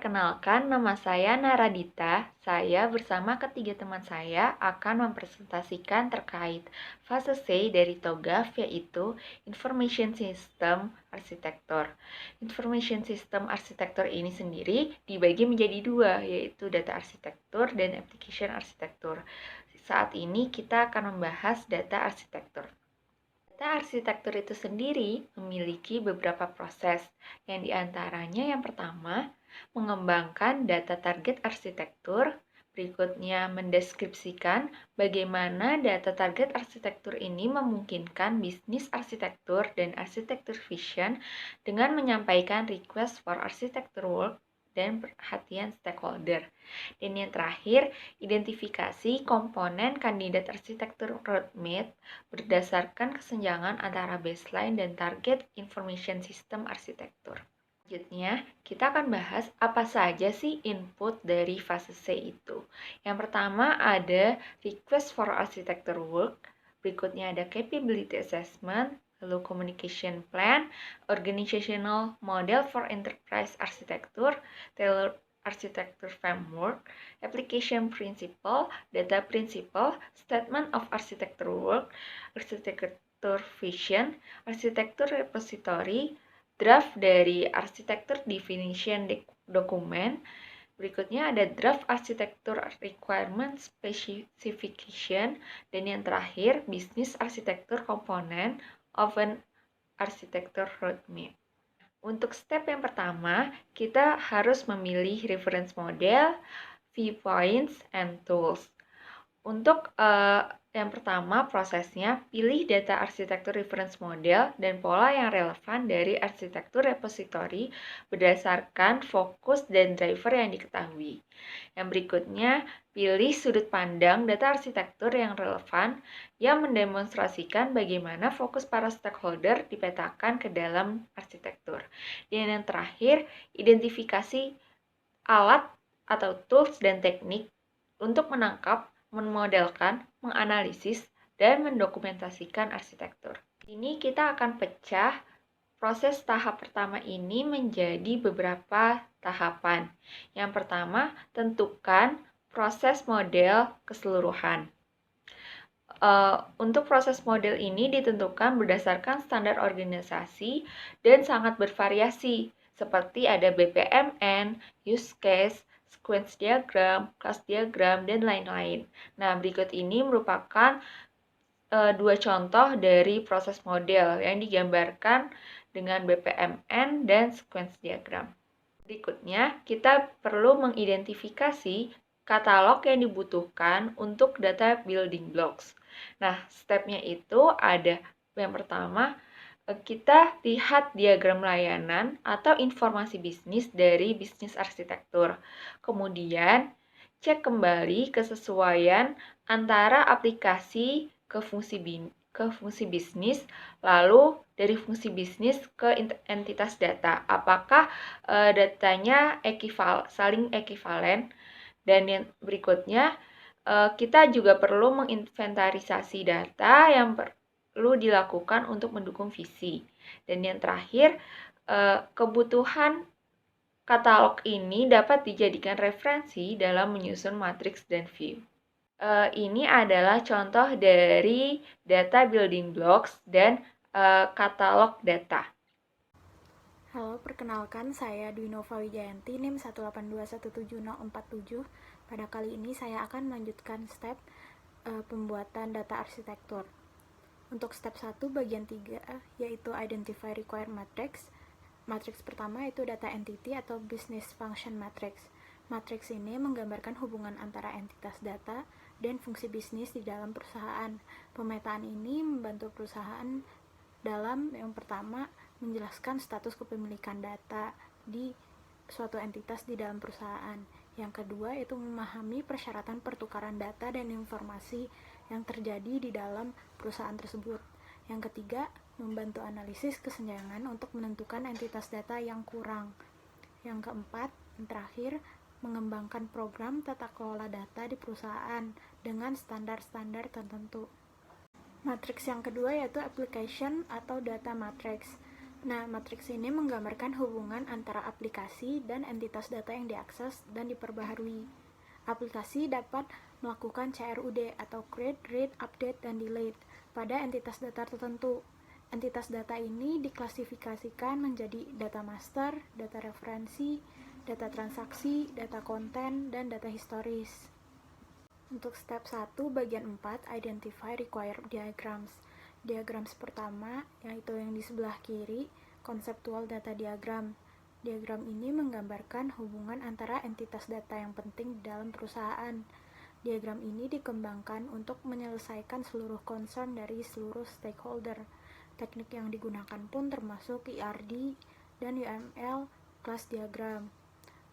perkenalkan, nama saya Naradita. Saya bersama ketiga teman saya akan mempresentasikan terkait fase C dari TOGAF, yaitu Information System Architecture. Information System Architecture ini sendiri dibagi menjadi dua, yaitu Data Architecture dan Application Architecture. Saat ini kita akan membahas Data Architecture. Data arsitektur itu sendiri memiliki beberapa proses, yang diantaranya yang pertama, mengembangkan data target arsitektur, berikutnya mendeskripsikan bagaimana data target arsitektur ini memungkinkan bisnis arsitektur dan arsitektur vision dengan menyampaikan request for architecture work dan perhatian stakeholder. Dan yang terakhir, identifikasi komponen kandidat arsitektur roadmap berdasarkan kesenjangan antara baseline dan target information system arsitektur. Selanjutnya, kita akan bahas apa saja sih input dari fase C itu. Yang pertama ada request for architecture work, berikutnya ada capability assessment, lalu communication plan, organizational model for enterprise architecture, tailored architecture framework, application principle, data principle, statement of architecture work, architecture vision, architecture repository, draft dari architecture definition document. Berikutnya ada draft architecture requirement specification, dan yang terakhir business architecture component of an architecture roadmap. Untuk step yang pertama, kita harus memilih reference model, viewpoints, and tools. Untuk yang pertama prosesnya, pilih data arsitektur reference model dan pola yang relevan dari arsitektur repository berdasarkan fokus dan driver yang diketahui. Yang berikutnya, pilih sudut pandang data arsitektur yang relevan yang mendemonstrasikan bagaimana fokus para stakeholder dipetakan ke dalam arsitektur. Dan yang terakhir, identifikasi alat atau tools dan teknik untuk menangkap, memodelkan, menganalisis, dan mendokumentasikan arsitektur. Ini kita akan pecah proses tahap pertama ini menjadi beberapa tahapan. Yang pertama, tentukan proses model keseluruhan. Untuk proses model ini ditentukan berdasarkan standar organisasi dan sangat bervariasi, seperti ada BPMN, use case, sequence diagram, class diagram, dan lain-lain. Nah, berikut ini merupakan dua contoh dari proses model yang digambarkan dengan BPMN dan sequence diagram. Berikutnya, kita perlu mengidentifikasi katalog yang dibutuhkan untuk data building blocks. Nah, stepnya itu ada yang pertama, kita lihat diagram layanan atau informasi bisnis dari bisnis arsitektur. Kemudian, cek kembali kesesuaian antara aplikasi ke fungsi bisnis, lalu dari fungsi bisnis ke entitas data. Apakah datanya saling ekivalen? Dan yang berikutnya, kita juga perlu menginventarisasi data yang perlu dilakukan untuk mendukung visi. Dan yang terakhir, kebutuhan katalog ini dapat dijadikan referensi dalam menyusun matriks dan view. Ini adalah contoh dari data building blocks dan katalog data. Halo, perkenalkan saya Dwi Nova Wijayanti, NIM 182176047. Pada kali ini saya akan melanjutkan step pembuatan data arsitektur. Untuk step 1 bagian 3 yaitu Identify Required Matrix. Matrix pertama yaitu Data Entity atau Business Function Matrix. Matrix ini menggambarkan hubungan antara entitas data dan fungsi bisnis di dalam perusahaan. Pemetaan ini membantu perusahaan dalam yang pertama menjelaskan status kepemilikan data di suatu entitas di dalam perusahaan. Yang kedua itu memahami persyaratan pertukaran data dan informasi yang terjadi di dalam perusahaan tersebut. Yang ketiga, membantu analisis kesenjangan untuk menentukan entitas data yang kurang. Yang keempat, yang terakhir, mengembangkan program tata kelola data di perusahaan dengan standar-standar tertentu. Matriks yang kedua yaitu application atau data matrix. Nah, matriks ini menggambarkan hubungan antara aplikasi dan entitas data yang diakses dan diperbaharui. Aplikasi dapat melakukan CRUD atau create, read, update, dan delete pada entitas data tertentu. Entitas data ini diklasifikasikan menjadi data master, data referensi, data transaksi, data konten, dan data historis. Untuk step 1 bagian 4, identify required diagrams. Diagrams pertama, yaitu yang di sebelah kiri, konseptual data diagram. Diagram ini menggambarkan hubungan antara entitas data yang penting dalam perusahaan. Diagram ini dikembangkan untuk menyelesaikan seluruh concern dari seluruh stakeholder. Teknik yang digunakan pun termasuk ERD dan UML class diagram.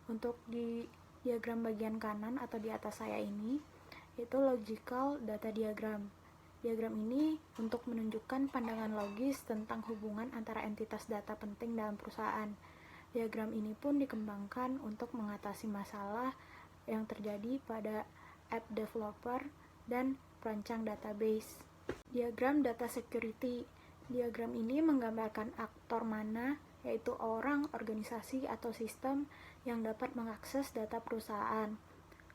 Untuk di diagram bagian kanan atau di atas saya ini, yaitu logical data diagram. Diagram ini untuk menunjukkan pandangan logis tentang hubungan antara entitas data penting dalam perusahaan. Diagram ini pun dikembangkan untuk mengatasi masalah yang terjadi pada app developer dan perancang database. Diagram data security. Diagram ini menggambarkan aktor mana, yaitu orang, organisasi, atau sistem yang dapat mengakses data perusahaan.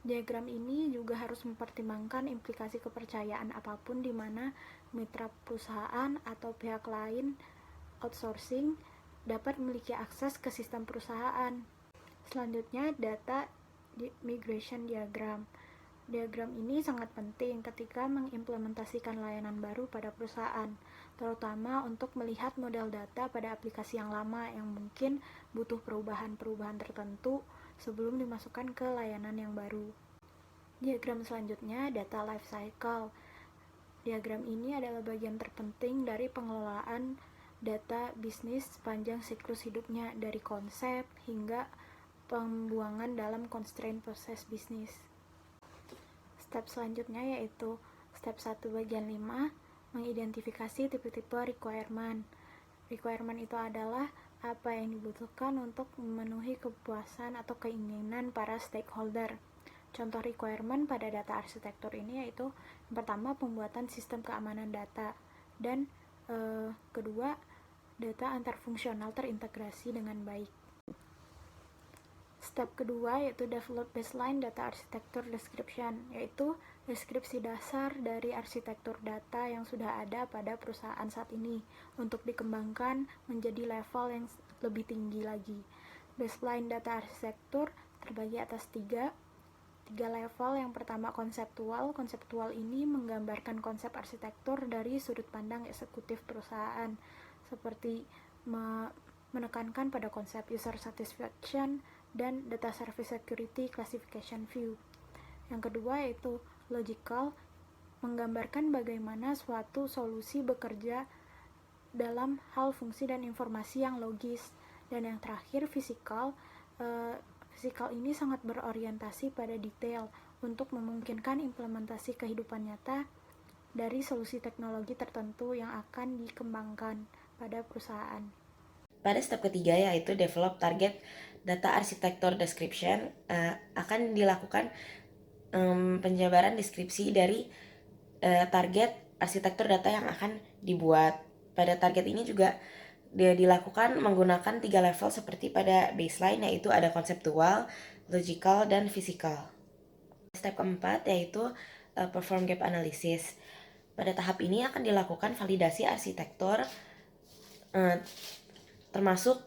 Diagram ini juga harus mempertimbangkan implikasi kepercayaan apapun di mana mitra perusahaan atau pihak lain outsourcing dapat memiliki akses ke sistem perusahaan. Selanjutnya, data migration diagram. Diagram ini sangat penting ketika mengimplementasikan layanan baru pada perusahaan, terutama untuk melihat model data pada aplikasi yang lama yang mungkin butuh perubahan-perubahan tertentu sebelum dimasukkan ke layanan yang baru. Diagram selanjutnya, data life cycle. Diagram ini adalah bagian terpenting dari pengelolaan data bisnis sepanjang siklus hidupnya, dari konsep hingga pembuangan dalam constraint proses bisnis. Step selanjutnya yaitu step 1 bagian 5, mengidentifikasi tipe-tipe requirement. Requirement itu adalah apa yang dibutuhkan untuk memenuhi kepuasan atau keinginan para stakeholder. Contoh requirement pada data arsitektur ini yaitu yang pertama, pembuatan sistem keamanan data, dan kedua, data antar fungsional terintegrasi dengan baik. Step kedua yaitu develop baseline data architecture description, yaitu deskripsi dasar dari arsitektur data yang sudah ada pada perusahaan saat ini untuk dikembangkan menjadi level yang lebih tinggi lagi. Baseline data arsitektur terbagi atas tiga level. Yang pertama, konseptual. Konseptual ini menggambarkan konsep arsitektur dari sudut pandang eksekutif perusahaan, seperti menekankan pada konsep user satisfaction dan data service security classification view. Yang kedua yaitu logical, menggambarkan bagaimana suatu solusi bekerja dalam hal fungsi dan informasi yang logis. Dan yang terakhir, physical. Physical ini sangat berorientasi pada detail untuk memungkinkan implementasi kehidupan nyata dari solusi teknologi tertentu yang akan dikembangkan pada perusahaan. Pada step ketiga yaitu develop target data architecture description, akan dilakukan penjabaran deskripsi dari target arsitektur data yang akan dibuat. Pada target ini juga dilakukan menggunakan 3 level seperti pada baseline, yaitu ada konseptual, logical, dan physical. Step keempat yaitu perform gap analysis. Pada tahap ini akan dilakukan validasi arsitektur, termasuk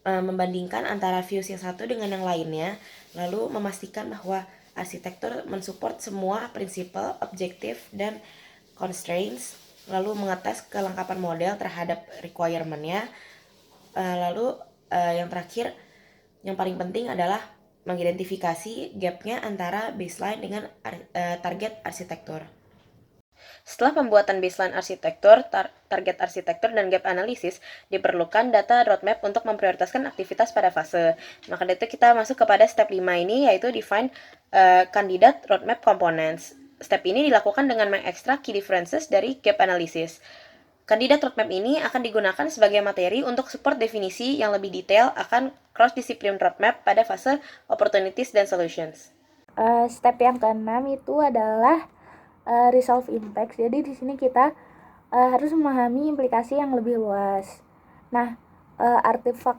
membandingkan antara views yang satu dengan yang lainnya, lalu memastikan bahwa arsitektur mensupport semua prinsipal, objektif, dan constraints, lalu mengetes kelengkapan model terhadap requirement-nya. Lalu yang terakhir, yang paling penting adalah mengidentifikasi gap-nya antara baseline dengan target arsitektur. Setelah pembuatan baseline arsitektur, target arsitektur, dan gap analysis, diperlukan data roadmap untuk memprioritaskan aktivitas pada fase. Maka dari itu kita masuk kepada step 5 ini, yaitu define candidate roadmap components. Step ini dilakukan dengan mengekstrak key differences dari gap analysis. Candidate roadmap ini akan digunakan sebagai materi untuk support definisi yang lebih detail akan cross-discipline roadmap pada fase opportunities dan solutions. Step yang keenam itu adalah resolve impact. Jadi di sini kita harus memahami implikasi yang lebih luas. Nah, artefak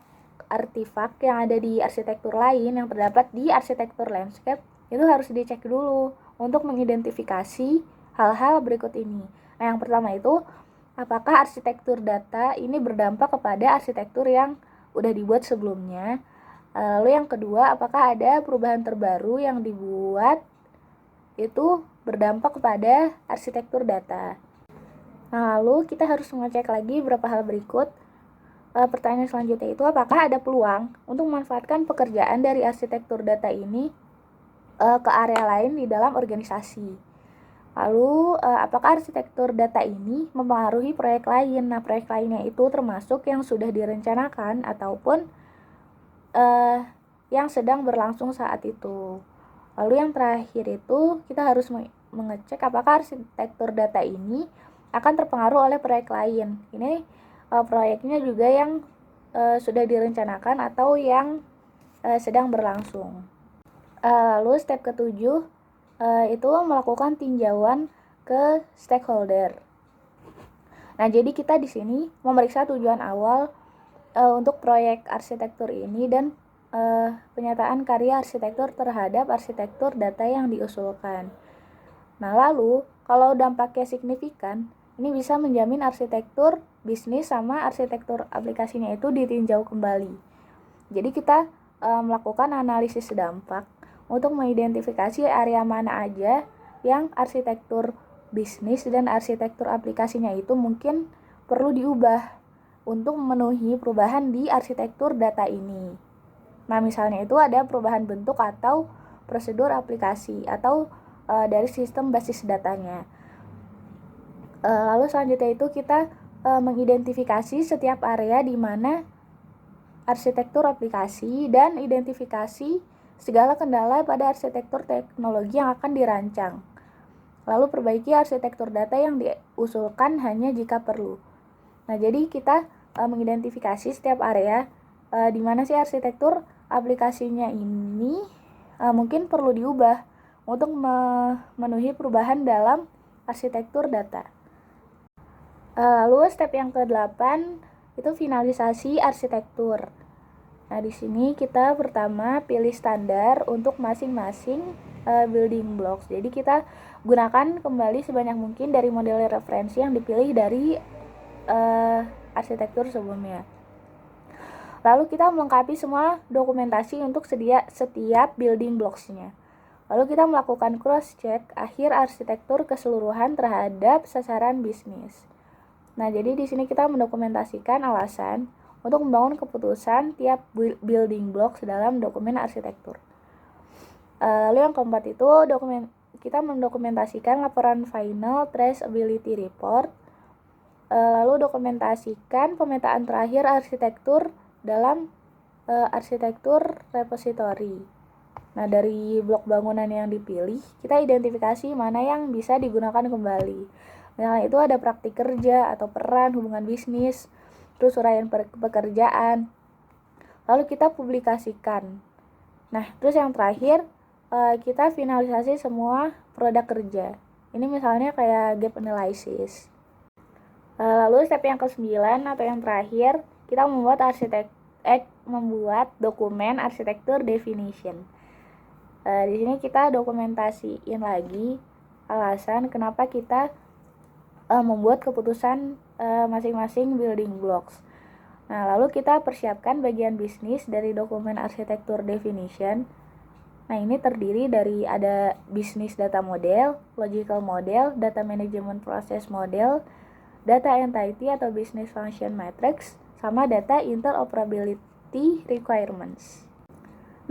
yang ada di arsitektur lain yang terdapat di arsitektur landscape itu harus dicek dulu untuk mengidentifikasi hal-hal berikut ini. Nah, yang pertama itu, apakah arsitektur data ini berdampak kepada arsitektur yang udah dibuat sebelumnya? Lalu yang kedua, apakah ada perubahan terbaru yang dibuat itu berdampak kepada arsitektur data? Nah, lalu kita harus mengecek lagi beberapa hal berikut. Pertanyaan selanjutnya itu, apakah ada peluang untuk memanfaatkan pekerjaan dari arsitektur data ini ke area lain di dalam organisasi? Lalu, apakah arsitektur data ini mempengaruhi proyek lain? Nah, proyek lainnya itu termasuk yang sudah direncanakan ataupun yang sedang berlangsung saat itu. Lalu yang terakhir itu, kita harus mengecek apakah arsitektur data ini akan terpengaruh oleh proyek lain. Ini proyeknya juga yang sudah direncanakan atau yang sedang berlangsung. Lalu step ketujuh itu melakukan tinjauan ke stakeholder. Nah, jadi kita di sini memeriksa tujuan awal untuk proyek arsitektur ini dan penyataan karya arsitektur terhadap arsitektur data yang diusulkan. Nah, lalu kalau dampaknya signifikan, ini bisa menjamin arsitektur bisnis sama arsitektur aplikasinya itu ditinjau kembali. Jadi kita melakukan analisis dampak untuk mengidentifikasi area mana aja yang arsitektur bisnis dan arsitektur aplikasinya itu mungkin perlu diubah untuk memenuhi perubahan di arsitektur data ini. Nah, misalnya itu ada perubahan bentuk atau prosedur aplikasi atau dari sistem basis datanya. Lalu selanjutnya itu kita mengidentifikasi setiap area di mana arsitektur aplikasi dan identifikasi segala kendala pada arsitektur teknologi yang akan dirancang. Lalu perbaiki arsitektur data yang diusulkan hanya jika perlu. Nah, jadi kita mengidentifikasi setiap area di mana sih arsitektur aplikasinya ini mungkin perlu diubah untuk memenuhi perubahan dalam arsitektur data. Lalu step yang ke-8 itu finalisasi arsitektur. Nah, di sini kita pertama pilih standar untuk masing-masing building blocks. Jadi kita gunakan kembali sebanyak mungkin dari model referensi yang dipilih dari arsitektur sebelumnya. Lalu kita melengkapi semua dokumentasi untuk setiap building blocks-nya. Lalu kita melakukan cross-check akhir arsitektur keseluruhan terhadap sasaran bisnis. Nah, jadi di sini kita mendokumentasikan alasan untuk membangun keputusan tiap building blocks dalam dokumen arsitektur. Lalu yang keempat itu kita mendokumentasikan laporan final traceability report. Lalu dokumentasikan pemetaan terakhir arsitektur dalam arsitektur repository. Nah, dari blok bangunan yang dipilih, kita identifikasi mana yang bisa digunakan kembali. Misalnya itu ada praktik kerja atau peran, hubungan bisnis, terus uraian pekerjaan. Lalu kita publikasikan. Nah, terus yang terakhir kita finalisasi semua produk kerja. Ini misalnya kayak gap analysis. Lalu step yang ke-9 atau yang terakhir, kita membuat dokumen arsitektur definition. Di sini kita dokumentasiin lagi alasan kenapa kita membuat keputusan masing-masing building blocks. Nah, lalu kita persiapkan bagian bisnis dari dokumen arsitektur definition. Nah, ini terdiri dari ada business data model, logical model, data management process model, data entity atau business function matrix, sama data interoperability requirements.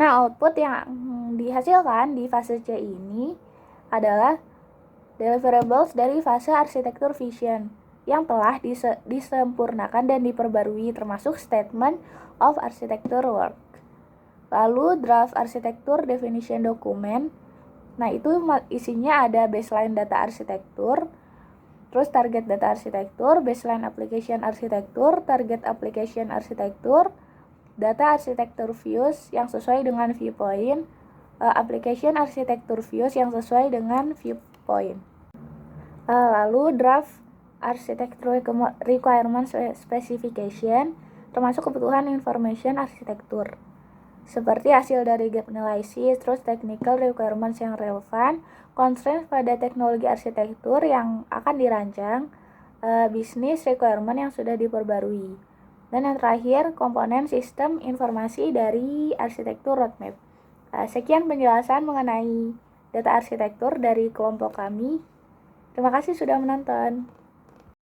Nah, output yang dihasilkan di fase C ini adalah deliverables dari fase arsitektur vision yang telah disempurnakan dan diperbarui termasuk statement of architecture work. Lalu draft arsitektur definition document. Nah, itu isinya ada baseline data arsitektur, terus target data arsitektur, baseline application arsitektur, target application arsitektur, data arsitektur views yang sesuai dengan viewpoint, application arsitektur views yang sesuai dengan viewpoint. Lalu draft architecture requirement specification. termasuk kebutuhan information arsitektur, seperti hasil dari gap analysis, terus technical requirements yang relevan, constraints pada teknologi arsitektur yang akan dirancang, bisnis requirement yang sudah diperbarui, dan yang terakhir komponen sistem informasi dari arsitektur roadmap. Sekian penjelasan mengenai data arsitektur dari kelompok kami. Terima kasih sudah menonton.